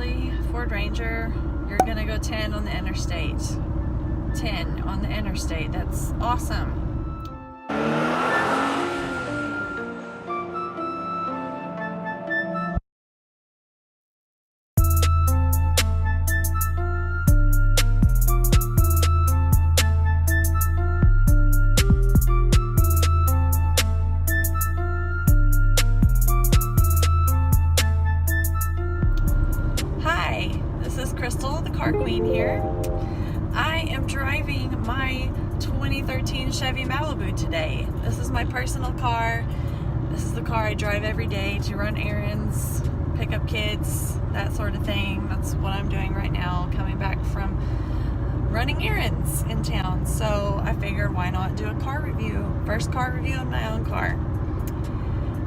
Honestly, Ford Ranger, you're gonna go 10 on the interstate. 10 on the interstate. That's awesome. Crystal, the Car Queen here. I am driving my 2013 Chevy Malibu today. This is my personal car. This is the car I drive every day to run errands, pick up kids, that sort of thing. That's what I'm doing right now, coming back from running errands in town. So I figured, why not do a car review? First car review on my own car.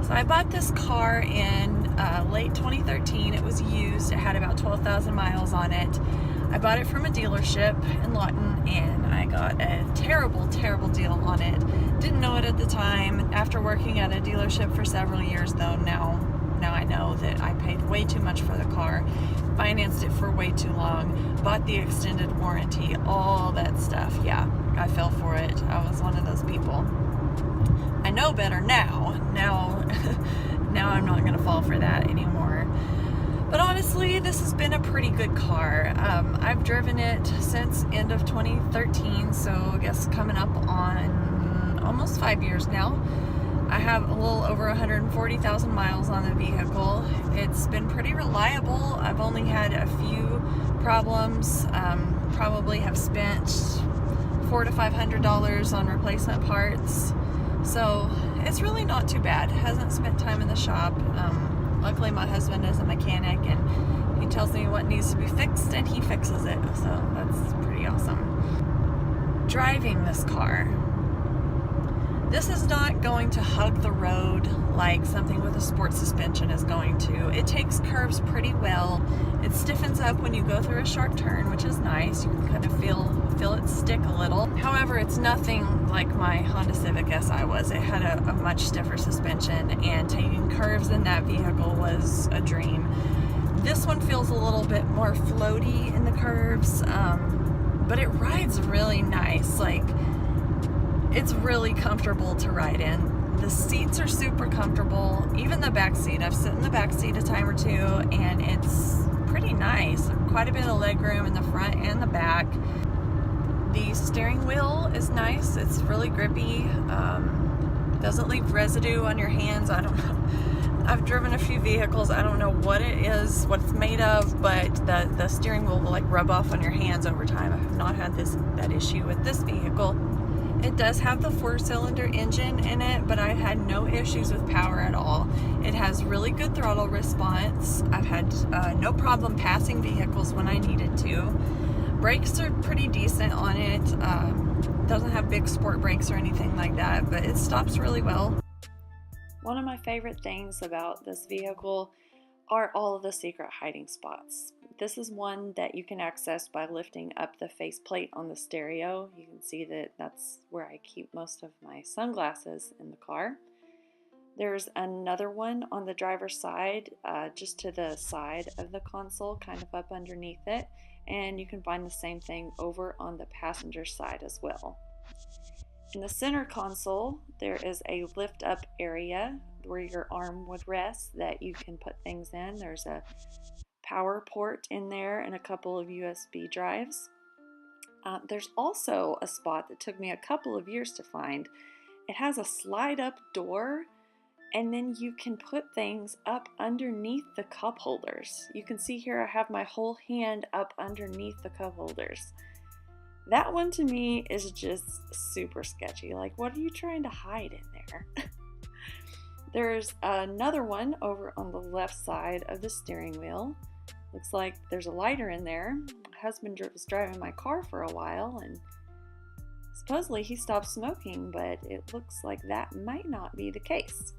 So I bought this car in late 2013. It was used. It had about 12,000 miles on it. I bought it from a dealership in Lawton, and I got a terrible, terrible deal on it. Didn't know it at the time. After working at a dealership for several years, though, now I know that I paid way too much for the car, financed it for way too long, bought the extended warranty, all that stuff. Yeah, I fell for it. I was one of those people. I know better now. Now I'm not gonna fall for that anymore. But honestly, this has been a pretty good car. I've driven it since end of 2013, so I guess coming up on almost 5 years now. I have a little over 140,000 miles on the vehicle. It's been pretty reliable. I've only had a few problems. Probably have spent $400 to $500 on replacement parts. So it's really not too bad. Hasn't spent time in the shop. Luckily my husband is a mechanic and he tells me what needs to be fixed and he fixes it. So that's pretty awesome. Driving this car. This is not going to hug the road like something with a sports suspension is going to. It takes curves pretty well. It stiffens up when you go through a sharp turn, which is nice. You can kind of feel it stick a little. However, it's nothing like my Honda Civic Si was. It had a much stiffer suspension, and taking curves in that vehicle was a dream. This one feels a little bit more floaty in the curves, but it rides really nice. Like, it's really comfortable to ride in. The seats are super comfortable. Even the back seat. I've sat in the back seat a time or two, and it's pretty nice. Quite a bit of leg room in the front and the back. The steering wheel is nice. It's really grippy. Doesn't leave residue on your hands. I don't know. I've driven a few vehicles. I don't know what it is, what it's made of, but the steering wheel will like rub off on your hands over time. I have not had that issue with this vehicle. It does have the 4-cylinder engine in it, but I've had no issues with power at all. It has really good throttle response. I've had no problem passing vehicles when I needed to. Brakes are pretty decent on it. Doesn't have big sport brakes or anything like that, but it stops really well. One of my favorite things about this vehicle are all of the secret hiding spots. This is one that you can access by lifting up the faceplate on the stereo. You can see that that's where I keep most of my sunglasses in the car. There's another one on the driver's side, just to the side of the console, kind of up underneath it. And you can find the same thing over on the passenger side as well. In the center console, there is a lift up area where your arm would rest that you can put things in. There's a power port in there and a couple of USB drives. There's also a spot that took me a couple of years to find. It has a slide up door, and then you can put things up underneath the cup holders. You can see here I have my whole hand up underneath the cup holders. That one to me is just super sketchy. Like, what are you trying to hide in there? There's another one over on the left side of the steering wheel. Looks like there's a lighter in there. My husband was driving my car for a while, and supposedly he stopped smoking, but it looks like that might not be the case.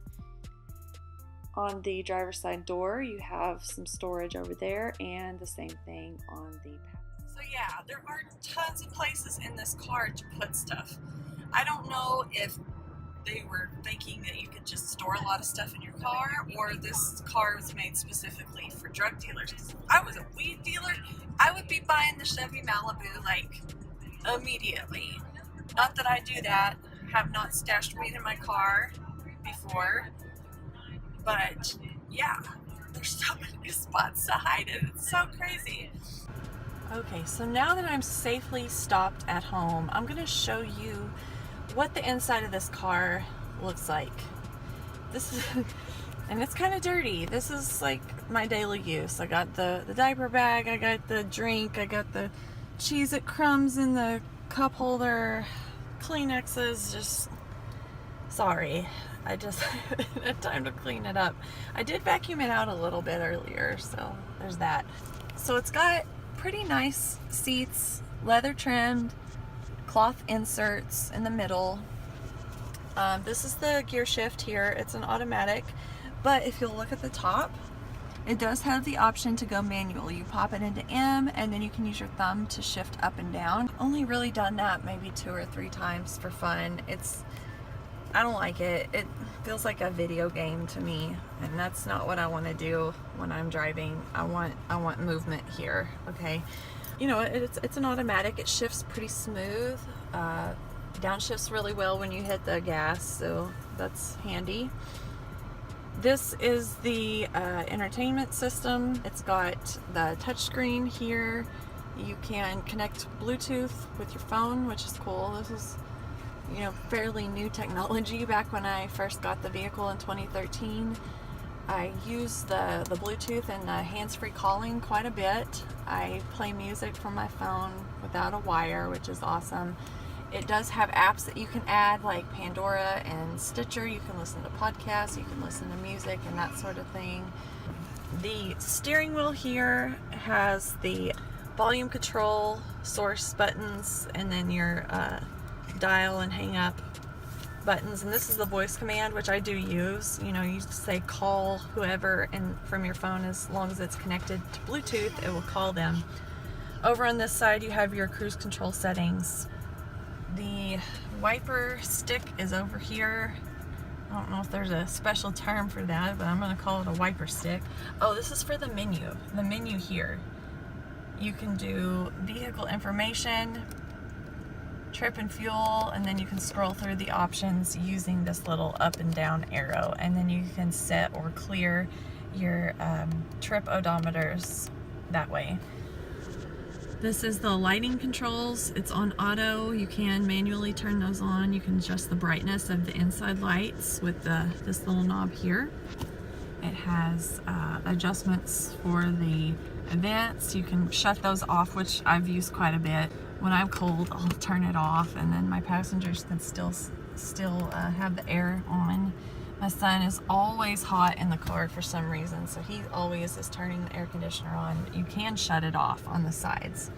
On the driver's side door, you have some storage over there, and the same thing on the passenger. So yeah, there are tons of places in this car to put stuff. I don't know if they were thinking that you could just store a lot of stuff in your car, or this car was made specifically for drug dealers. If I was a weed dealer, I would be buying the Chevy Malibu like immediately. Not that I do that. Have not stashed weed in my car before, but yeah, there's so many spots to hide it. It's so crazy. Okay, so now that I'm safely stopped at home, I'm going to show you what the inside of this car looks like. This is, and it's kind of dirty. This is like my daily use. I got the diaper bag, I got the drink, I got the Cheez-It crumbs in the cup holder, Kleenexes, just, sorry. I just haven't had time to clean it up. I did vacuum it out a little bit earlier, so there's that. So it's got pretty nice seats, leather trimmed, cloth inserts in the middle. This is the gear shift here. It's an automatic, but if you'll look at the top, it does have the option to go manual. You pop it into M and then you can use your thumb to shift up and down. Only really done that maybe 2 or 3 times for fun. I don't like it. It feels like a video game to me, and that's not what I want to do when I'm driving. I want movement here, okay? You know, it's an automatic. It shifts pretty smooth. Downshifts really well when you hit the gas, so that's handy. This is the entertainment system. It's got the touchscreen here. You can connect Bluetooth with your phone, which is cool. This is, you know, fairly new technology. Back when I first got the vehicle in 2013, I use the Bluetooth and the hands-free calling quite a bit. I play music from my phone without a wire, which is awesome. It does have apps that you can add, like Pandora and Stitcher. You can listen to podcasts, you can listen to music and that sort of thing. The steering wheel here has the volume control, source buttons, and then your dial and hang up buttons, and this is the voice command, which I do use. You know, you just say call whoever, and from your phone, as long as it's connected to Bluetooth, it will call them. Over on this side you have your cruise control settings. The wiper stick is over here. I don't know if there's a special term for that, but I'm going to call it a wiper stick. Oh, this is for the menu. The menu here. You can do vehicle information, trip and fuel, and then you can scroll through the options using this little up and down arrow, and then you can set or clear your trip odometers that way. This is the lighting controls. It's on auto. You can manually turn those on. You can adjust the brightness of the inside lights with this little knob here. It has adjustments for the events. You can shut those off, which I've used quite a bit. When I'm cold, I'll turn it off, and then my passengers can still have the air on. My son is always hot in the car for some reason, so he always is turning the air conditioner on. You can shut it off on the sides.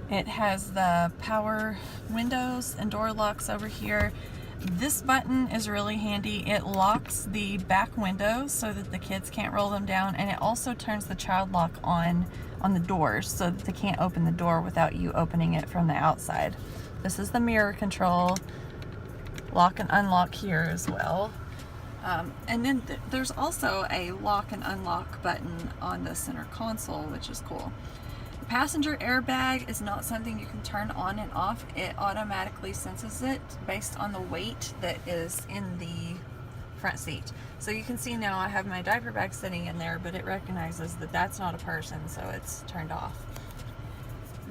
It has the power windows and door locks over here. This button is really handy. It locks the back windows so that the kids can't roll them down, and it also turns the child lock on the doors so that they can't open the door without you opening it from the outside. This is the mirror control. Lock and unlock here as well. And then there's also a lock and unlock button on the center console, which is cool. The passenger airbag is not something you can turn on and off. It automatically senses it based on the weight that is in the front seat. So you can see now I have my diaper bag sitting in there, but it recognizes that that's not a person, so it's turned off.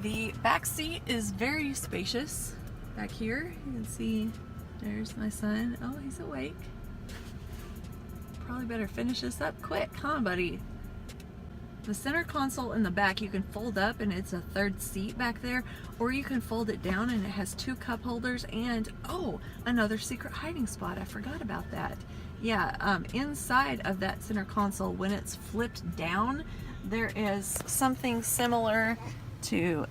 The back seat is very spacious. Back here, you can see there's my son. Oh, he's awake. Probably better finish this up quick, huh, buddy? The center console in the back you can fold up, and it's a third seat back there, or you can fold it down and it has 2 cup holders and, oh, another secret hiding spot. I forgot about that. Yeah, inside of that center console, when it's flipped down, there is something similar to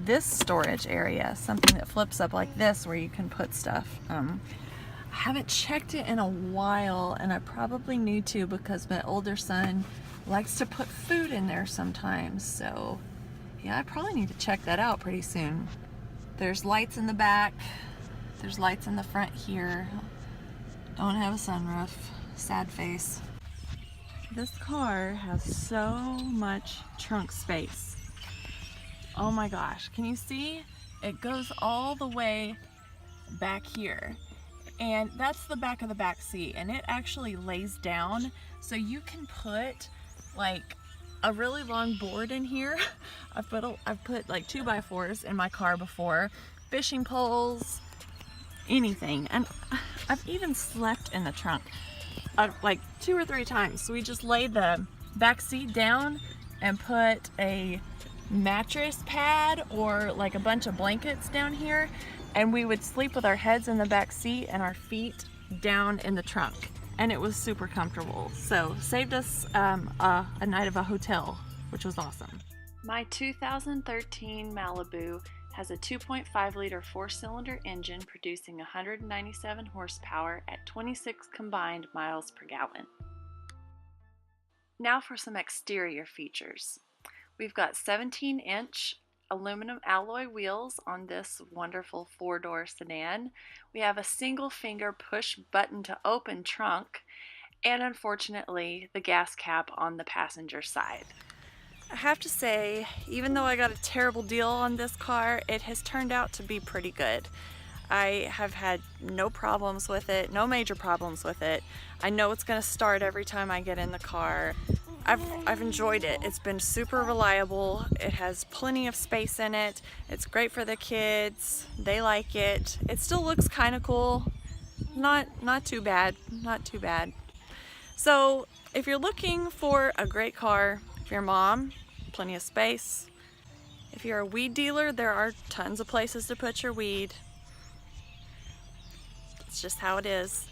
this storage area, something that flips up like this where you can put stuff. I haven't checked it in a while, and I probably need to because my older son likes to put food in there sometimes, so yeah, I probably need to check that out pretty soon. There's lights in the back, there's lights in the front here. Don't have a sunroof, sad face. This car has so much trunk space. Oh my gosh, can you see? It goes all the way back here. And that's the back of the back seat, and it actually lays down, so you can put like a really long board in here. I've put like 2x4s in my car before, fishing poles, anything. And I've even slept in the trunk like 2 or 3 times. So we just laid the back seat down and put a mattress pad or like a bunch of blankets down here, and we would sleep with our heads in the back seat and our feet down in the trunk, and it was super comfortable. So saved us a night of a hotel, which was awesome. My 2013 Malibu has a 2.5 liter 4-cylinder engine producing 197 horsepower at 26 combined miles per gallon. Now for some exterior features. We've got 17-inch aluminum alloy wheels on this wonderful 4-door sedan. We have a single finger push button to open trunk, and unfortunately the gas cap on the passenger side. I have to say, even though I got a terrible deal on this car, it has turned out to be pretty good. I have had no problems with it, no major problems with it. I know it's going to start every time I get in the car. I've enjoyed it. It's been super reliable. It has plenty of space in it. It's great for the kids. They like it. It still looks kind of cool. Not too bad. Not too bad. So if you're looking for a great car, if you're a mom, plenty of space. If you're a weed dealer, there are tons of places to put your weed. It's just how it is.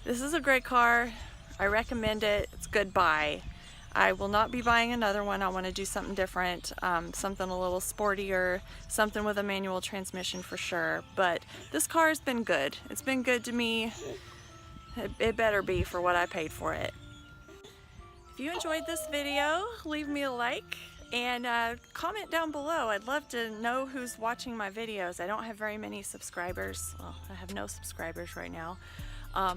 This is a great car. I recommend it. It's a good buy. I will not be buying another one. I want to do something different, something a little sportier, something with a manual transmission for sure. But this car has been good. It's been good to me. It better be for what I paid for it. If you enjoyed this video, leave me a like and comment down below. I'd love to know who's watching my videos. I don't have very many subscribers. Well, I have no subscribers right now.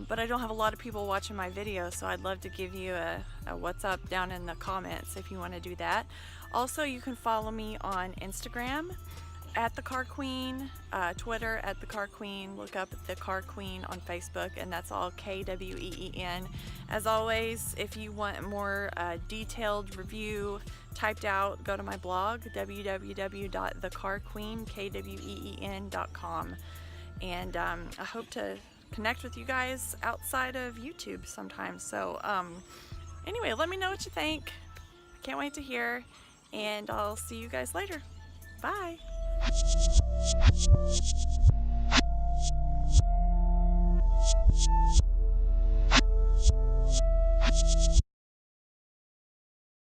But I don't have a lot of people watching my videos, so I'd love to give you a what's up down in the comments if you want to do that. Also, you can follow me on Instagram at the Car Queen, Twitter at the Car Queen, look up the Car Queen on Facebook, and that's all KWEEN. As always, if you want more detailed review typed out, go to my blog, www.thecarqueen.com. And I hope to connect with you guys outside of YouTube sometimes. So anyway, let me know what you think. I can't wait to hear, and I'll see you guys later. Bye.